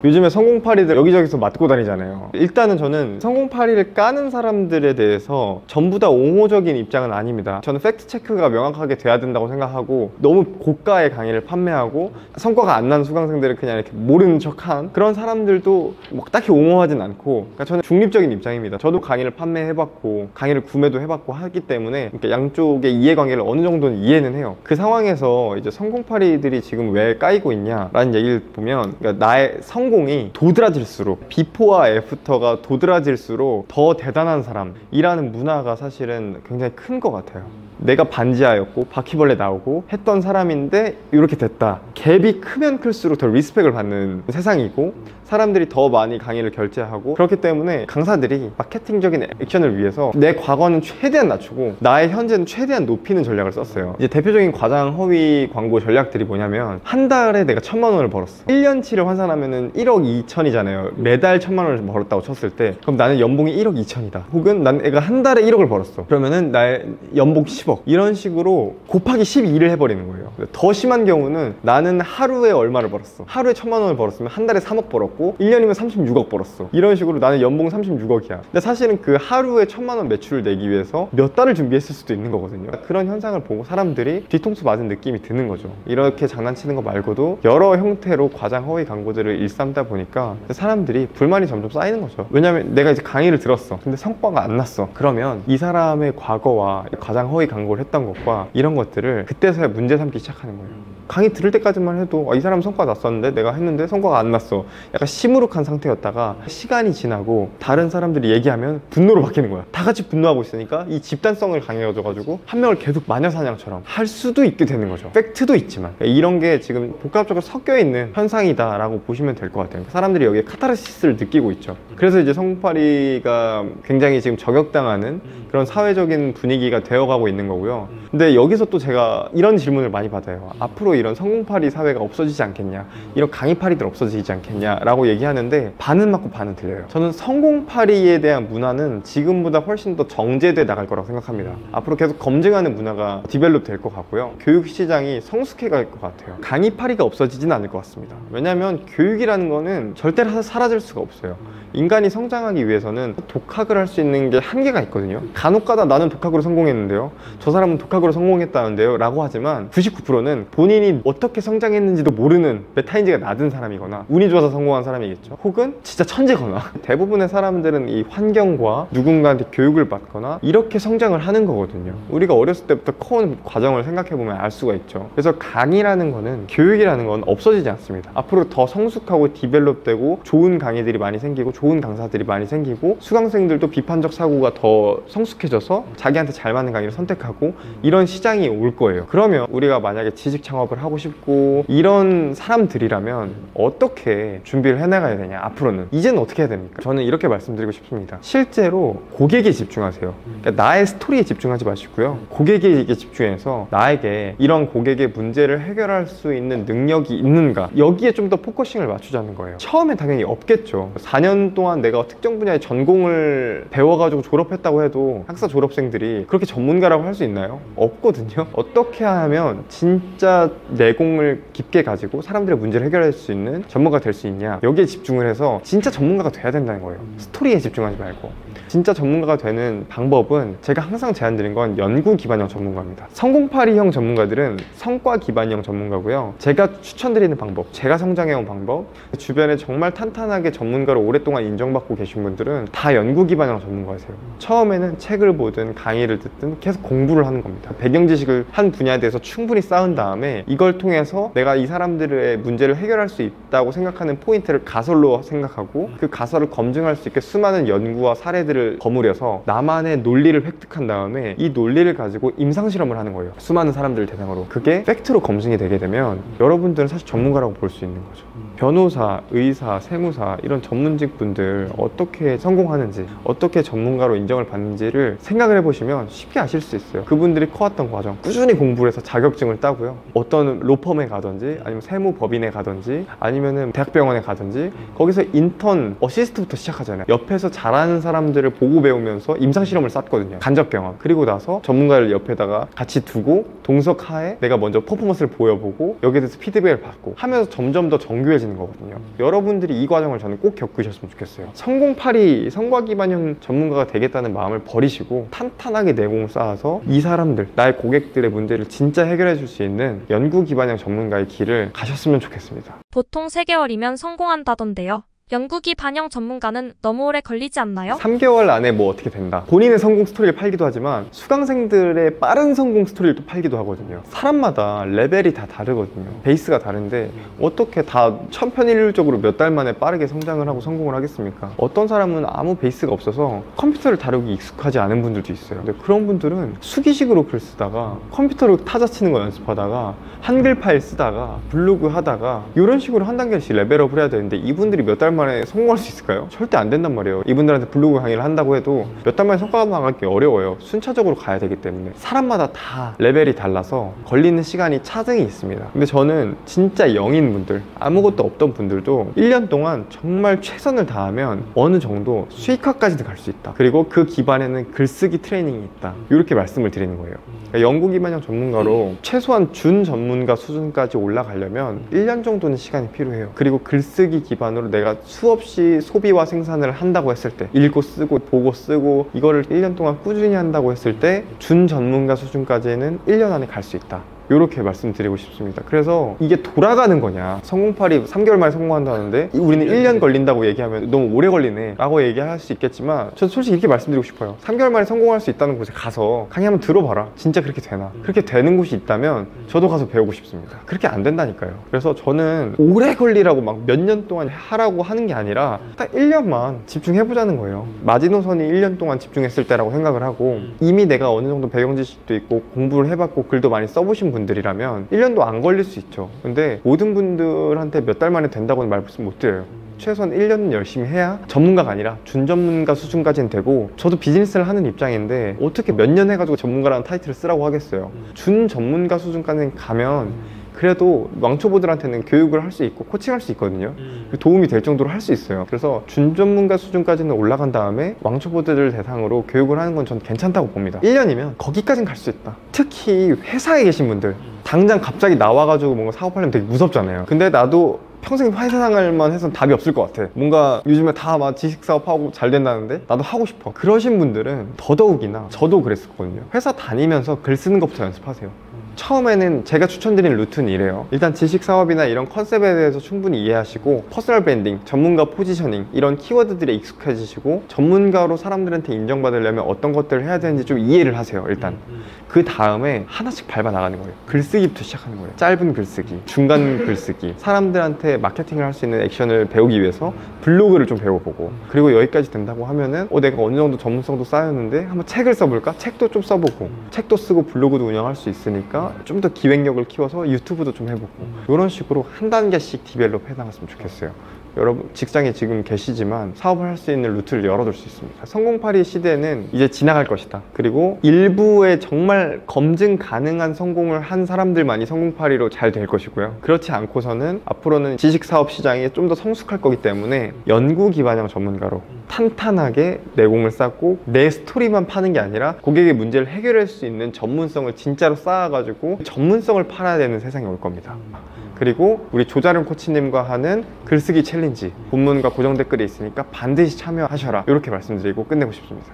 요즘에 성공파리들 여기저기서 맞고 다니잖아요. 일단은 저는 성공파리를 까는 사람들에 대해서 전부 다 옹호적인 입장은 아닙니다. 저는 팩트체크가 명확하게 돼야 된다고 생각하고, 너무 고가의 강의를 판매하고 성과가 안 난 수강생들을 그냥 이렇게 모르는 척한 그런 사람들도 뭐 딱히 옹호하진 않고, 그러니까 저는 중립적인 입장입니다. 저도 강의를 판매해봤고 강의를 구매도 해봤고 하기 때문에 양쪽의 이해관계를 어느 정도는 이해는 해요. 그 상황에서 이제 성공파리들이 지금 왜 까이고 있냐라는 얘기를 보면, 그러니까 나의 성공이 도드라질수록, 비포와 애프터가 도드라질수록 더 대단한 사람이라는 문화가 사실은 굉장히 큰 것 같아요. 내가 반지하였고 바퀴벌레 나오고 했던 사람인데 이렇게 됐다. 갭이 크면 클수록 더 리스펙을 받는 세상이고, 사람들이 더 많이 강의를 결제하고, 그렇기 때문에 강사들이 마케팅적인 액션을 위해서 내 과거는 최대한 낮추고 나의 현재는 최대한 높이는 전략을 썼어요. 이제 대표적인 과장 허위 광고 전략들이 뭐냐면, 한 달에 내가 1,000만 원을 벌었어. 1년치를 환산하면은 1억 2천이잖아요. 매달 1,000만 원을 벌었다고 쳤을 때, 그럼 나는 연봉이 1억 2천이다. 혹은 난 애가 한 달에 1억을 벌었어. 그러면은 나의 연봉 10억. 이런 식으로 곱하기 12를 해버리는 거예요. 더 심한 경우는 나는 하루에 얼마를 벌었어. 하루에 1,000만 원을 벌었으면 한 달에 3억 벌었고 1년이면 36억 벌었어. 이런 식으로 나는 연봉 36억이야. 근데 사실은 그 하루에 1,000만 원 매출을 내기 위해서 몇 달을 준비했을 수도 있는 거거든요. 그런 현상을 보고 사람들이 뒤통수 맞은 느낌이 드는 거죠. 이렇게 장난치는 거 말고도 여러 형태로 과장 허위 광고들을 일삼다 보니까 사람들이 불만이 점점 쌓이는 거죠. 왜냐면 내가 이제 강의를 들었어. 근데 성과가 안 났어. 그러면 이 사람의 과거와 과장 허위 광고를 했던 것과 이런 것들을 그때서야 문제 삼기 시작하는 거예요. 강의 들을 때까지만 해도 이 사람 성과 났었는데 내가 했는데 성과가 안 났어. 약간 시무룩한 상태였다가 시간이 지나고 다른 사람들이 얘기하면 분노로 바뀌는 거야. 다 같이 분노하고 있으니까 이 집단성을 강해져가지고 한 명을 계속 마녀사냥처럼 할 수도 있게 되는 거죠. 팩트도 있지만 이런 게 지금 복합적으로 섞여 있는 현상이다 라고 보시면 될 것 같아요. 사람들이 여기에 카타르시스를 느끼고 있죠. 그래서 이제 성공파리가 굉장히 지금 저격당하는 그런 사회적인 분위기가 되어가고 있는 거고요. 근데 여기서 또 제가 이런 질문을 많이 받아요. 앞으로 이런 성공파리 사회가 없어지지 않겠냐, 이런 강의파리들 없어지지 않겠냐 라고 얘기하는데, 반은 맞고 반은 틀려요. 저는 성공파리에 대한 문화는 지금보다 훨씬 더 정제돼 나갈 거라고 생각합니다. 앞으로 계속 검증하는 문화가 디벨롭 될 것 같고요. 교육시장이 성숙해 갈 것 같아요. 강의파리가 없어지진 않을 것 같습니다. 왜냐하면 교육이라는 거는 절대로 사라질 수가 없어요. 인간이 성장하기 위해서는 독학을 할 수 있는 게 한계가 있거든요. 간혹가다 나는 독학으로 성공했는데요, 저 사람은 독학으로 성공했다는데요 라고 하지만 99%는 본인이 어떻게 성장했는지도 모르는 메타인지가 낮은 사람이거나 운이 좋아서 성공한 사람이겠죠. 혹은 진짜 천재거나. 대부분의 사람들은 이 환경과 누군가한테 교육을 받거나 이렇게 성장을 하는 거거든요. 우리가 어렸을 때부터 커온 과정을 생각해보면 알 수가 있죠. 그래서 강의라는 거는, 교육이라는 건 없어지지 않습니다. 앞으로 더 성숙하고 디벨롭되고 좋은 강의들이 많이 생기고 좋은 강사들이 많이 생기고, 수강생들도 비판적 사고가 더 성숙해져서 자기한테 잘 맞는 강의를 선택하고 이런 시장이 올 거예요. 그러면 우리가 만약에 지식 창업을 하고 싶고 이런 사람들이라면 어떻게 준비를 해나가야 되냐, 앞으로는 이제는 어떻게 해야 됩니까? 저는 이렇게 말씀드리고 싶습니다. 실제로 고객에 집중하세요. 그러니까 나의 스토리에 집중하지 마시고요, 고객에게 집중해서 나에게 이런 고객의 문제를 해결할 수 있는 능력이 있는가, 여기에 좀 더 포커싱을 맞추자는 거예요. 처음에 당연히 없겠죠. 4년 동안 내가 특정 분야의 전공을 배워가지고 졸업했다고 해도 학사 졸업생들이 그렇게 전문가라고 할 수 있나요? 없거든요. 어떻게 하면 진짜 내공을 깊게 가지고 사람들의 문제를 해결할 수 있는 전문가가 될 수 있냐, 여기에 집중을 해서 진짜 전문가가 돼야 된다는 거예요. 스토리에 집중하지 말고. 진짜 전문가가 되는 방법은 제가 항상 제안드린 건 연구 기반형 전문가입니다. 성공파리형 전문가들은 성과 기반형 전문가고요. 제가 추천드리는 방법, 제가 성장해온 방법, 주변에 정말 탄탄하게 전문가로 오랫동안 인정받고 계신 분들은 다 연구 기반형 전문가세요. 처음에는 책을 보든 강의를 듣든 계속 공부를 하는 겁니다. 배경 지식을 한 분야에 대해서 충분히 쌓은 다음에 이걸 통해서 내가 이 사람들의 문제를 해결할 수 있다고 생각하는 포인트를 가설로 생각하고, 그 가설을 검증할 수 있게 수많은 연구와 사례들을 거무려서 나만의 논리를 획득한 다음에 이 논리를 가지고 임상실험을 하는 거예요. 수많은 사람들을 대상으로. 그게 팩트로 검증이 되게 되면 여러분들은 사실 전문가라고 볼 수 있는 거죠. 변호사, 의사, 세무사 이런 전문직 분들 어떻게 성공하는지, 어떻게 전문가로 인정을 받는지를 생각을 해보시면 쉽게 아실 수 있어요. 그분들이 커왔던 과정, 꾸준히 공부를 해서 자격증을 따고요, 어떤 저는 로펌에 가든지 아니면 세무법인에 가든지 아니면은 대학병원에 가든지 거기서 인턴 어시스트부터 시작하잖아요. 옆에서 잘하는 사람들을 보고 배우면서 임상실험을 쌓거든요. 간접경험. 그리고 나서 전문가를 옆에다가 같이 두고 동석하에 내가 먼저 퍼포먼스를 보여보고 여기에 대해서 피드백을 받고 하면서 점점 더 정교해지는 거거든요. 여러분들이 이 과정을 저는 꼭 겪으셨으면 좋겠어요. 성공팔이 성과 기반형 전문가가 되겠다는 마음을 버리시고 탄탄하게 내공을 쌓아서 이 사람들, 나의 고객들의 문제를 진짜 해결해 줄 수 있는 연구 기반형 전문가의 길을 가셨으면 좋겠습니다. 보통 3개월이면 성공한다던데요. 연구기 반영 전문가는 너무 오래 걸리지 않나요? 3개월 안에 뭐 어떻게 된다. 본인의 성공 스토리를 팔기도 하지만 수강생들의 빠른 성공 스토리를 또 팔기도 하거든요. 사람마다 레벨이 다 다르거든요. 베이스가 다른데 어떻게 다 천편일률적으로 몇 달 만에 빠르게 성장을 하고 성공을 하겠습니까? 어떤 사람은 아무 베이스가 없어서 컴퓨터를 다루기 익숙하지 않은 분들도 있어요. 근데 그런 분들은 수기식으로 글 쓰다가 컴퓨터로 타자 치는 거 연습하다가 한글 파일 쓰다가 블로그 하다가 이런 식으로 한 단계씩 레벨업을 해야 되는데 이분들이 몇 달 만에 성공할 수 있을까요? 절대 안 된단 말이에요. 이분들한테 블로그 강의를 한다고 해도 몇 달 만에 성과가 나가기 어려워요. 순차적으로 가야 되기 때문에 사람마다 다 레벨이 달라서 걸리는 시간이 차등이 있습니다. 근데 저는 진짜 영인분들, 아무것도 없던 분들도 1년 동안 정말 최선을 다하면 어느 정도 수익화까지도 갈 수 있다. 그리고 그 기반에는 글쓰기 트레이닝이 있다. 이렇게 말씀을 드리는 거예요. 그러니까 연구 기반형 전문가로 최소한 준 전문가 수준까지 올라가려면 1년 정도는 시간이 필요해요. 그리고 글쓰기 기반으로 내가 수없이 소비와 생산을 한다고 했을 때 읽고 쓰고 보고 쓰고 이거를 1년 동안 꾸준히 한다고 했을 때 준 전문가 수준까지는 1년 안에 갈 수 있다. 이렇게 말씀드리고 싶습니다. 그래서 이게 돌아가는 거냐, 성공팔이 3개월 만에 성공한다는데 우리는 1년 걸린다고 얘기하면 너무 오래 걸리네 라고 얘기할 수 있겠지만 저는 솔직히 이렇게 말씀드리고 싶어요. 3개월 만에 성공할 수 있다는 곳에 가서 강의 한번 들어봐라. 진짜 그렇게 되나? 그렇게 되는 곳이 있다면 저도 가서 배우고 싶습니다. 그렇게 안 된다니까요. 그래서 저는 오래 걸리라고 막 몇 년 동안 하라고 하는 게 아니라 딱 1년만 집중해보자는 거예요. 마지노선이 1년 동안 집중했을 때라고 생각을 하고 이미 내가 어느 정도 배경 지식도 있고 공부를 해봤고 글도 많이 써보신 분들이라면 1년도 안 걸릴 수 있죠. 근데 모든 분들한테 몇 달 만에 된다고는 말씀 못 드려요. 최소한 1년은 열심히 해야 전문가가 아니라 준전문가 수준까지는 되고 저도 비즈니스를 하는 입장인데 어떻게 몇 년 해가지고 전문가라는 타이틀을 쓰라고 하겠어요. 준전문가 수준까지 가면 그래도 왕초보들한테는 교육을 할 수 있고 코칭할 수 있거든요. 도움이 될 정도로 할 수 있어요. 그래서 준전문가 수준까지는 올라간 다음에 왕초보들을 대상으로 교육을 하는 건 전 괜찮다고 봅니다. 1년이면 거기까지는 갈 수 있다. 특히 회사에 계신 분들 당장 갑자기 나와가지고 뭔가 사업하려면 되게 무섭잖아요. 근데 나도 평생 회사생활만 해서는 답이 없을 것 같아. 뭔가 요즘에 다 막 지식사업하고 잘 된다는데 나도 하고 싶어. 그러신 분들은 더더욱이나 저도 그랬었거든요. 회사 다니면서 글 쓰는 것부터 연습하세요. 처음에는 제가 추천드리는 루트는 이래요. 일단 지식사업이나 이런 컨셉에 대해서 충분히 이해하시고 퍼스널 브랜딩, 전문가 포지셔닝 이런 키워드들에 익숙해지시고 전문가로 사람들한테 인정받으려면 어떤 것들을 해야 되는지 좀 이해를 하세요. 일단 그 다음에 하나씩 밟아 나가는 거예요. 글쓰기부터 시작하는 거예요. 짧은 글쓰기, 중간 글쓰기, 사람들한테 마케팅을 할 수 있는 액션을 배우기 위해서 블로그를 좀 배워보고 그리고 여기까지 된다고 하면은 내가 어느 정도 전문성도 쌓였는데 한번 책을 써볼까? 책도 좀 써보고 책도 쓰고 블로그도 운영할 수 있으니까 좀 더 기획력을 키워서 유튜브도 좀 해보고 이런 식으로 한 단계씩 디벨롭 해나갔으면 좋겠어요. 여러분 직장에 지금 계시지만 사업을 할 수 있는 루트를 열어둘 수 있습니다. 성공팔이 시대는 이제 지나갈 것이다. 그리고 일부의 정말 검증 가능한 성공을 한 사람들만이 성공팔이로 잘 될 것이고요. 그렇지 않고서는 앞으로는 지식사업 시장이 좀 더 성숙할 거기 때문에 연구 기반형 전문가로 탄탄하게 내공을 쌓고 내 스토리만 파는 게 아니라 고객의 문제를 해결할 수 있는 전문성을 진짜로 쌓아가지고 전문성을 팔아야 되는 세상이 올 겁니다. 그리고 우리 조자룡 코치님과 하는 글쓰기 챌린지 본문과 고정 댓글이 있으니까 반드시 참여하셔라 이렇게 말씀드리고 끝내고 싶습니다.